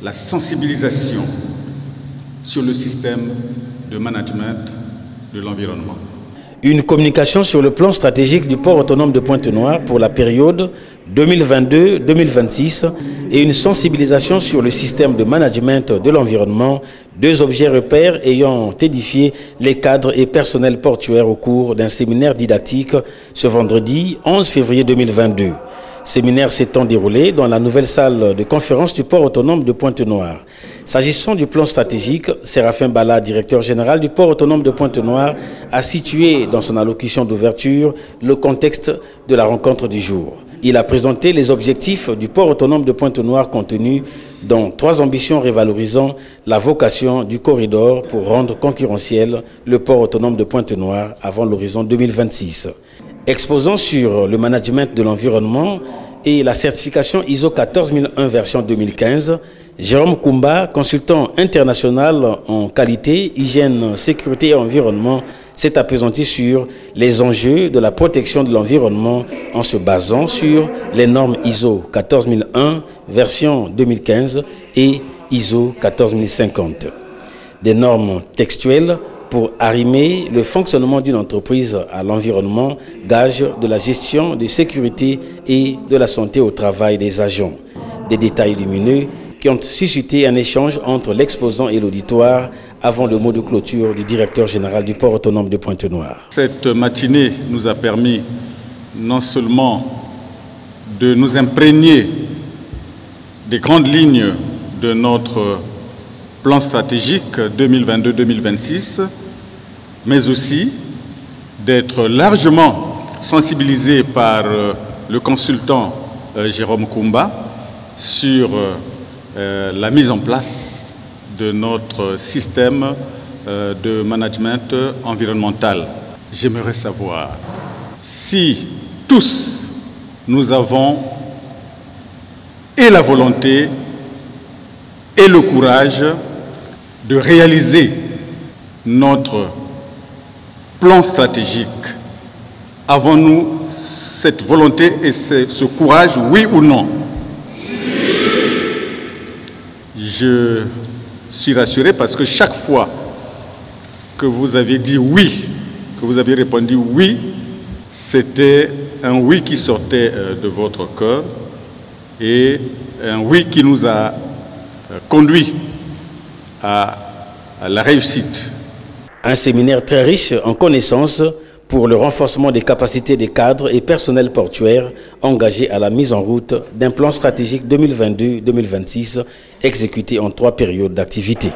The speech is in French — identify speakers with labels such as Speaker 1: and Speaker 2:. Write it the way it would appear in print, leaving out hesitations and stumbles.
Speaker 1: la sensibilisation sur le système de management de l'environnement.
Speaker 2: Une communication sur le plan stratégique du port autonome de Pointe-Noire pour la période 2022-2026 et une sensibilisation sur le système de management de l'environnement, deux objets repères ayant édifié les cadres et personnels portuaires au cours d'un séminaire didactique ce vendredi 11 février 2022. Séminaire s'étant déroulé dans la nouvelle salle de conférence du port autonome de Pointe-Noire. S'agissant du plan stratégique, Séraphin Bala, directeur général du port autonome de Pointe-Noire, a situé dans son allocution d'ouverture le contexte de la rencontre du jour. Il a présenté les objectifs du port autonome de Pointe-Noire contenus dans 3 ambitions révalorisant la vocation du corridor pour rendre concurrentiel le port autonome de Pointe-Noire avant l'horizon 2026. Exposant sur le management de l'environnement et la certification ISO 14001 version 2015, Jérôme Koumba, consultant international en qualité, hygiène, sécurité et environnement, s'est appesanti sur les enjeux de la protection de l'environnement en se basant sur les normes ISO 14001 version 2015 et ISO 14050. Des normes textuelles pour arrimer le fonctionnement d'une entreprise à l'environnement, gage de la gestion de sécurité et de la santé au travail des agents. Des détails lumineux qui ont suscité un échange entre l'exposant et l'auditoire avant le mot de clôture du directeur général du port autonome de Pointe-Noire.
Speaker 1: Cette matinée nous a permis non seulement de nous imprégner des grandes lignes de notre plan stratégique 2022-2026, mais aussi d'être largement sensibilisé par le consultant Jérôme Koumba sur la mise en place de notre système de management environnemental. J'aimerais savoir si tous nous avons et la volonté et le courage de réaliser notre plan stratégique. Avons-nous cette volonté et ce courage, oui ou non? Je suis rassuré parce que chaque fois que vous avez dit oui, que vous avez répondu oui, c'était un oui qui sortait de votre cœur et un oui qui nous a conduit à la réussite.
Speaker 2: Un séminaire très riche en connaissances pour le renforcement des capacités des cadres et personnels portuaires engagés à la mise en route d'un plan stratégique 2022-2026 exécuté en 3 périodes d'activité.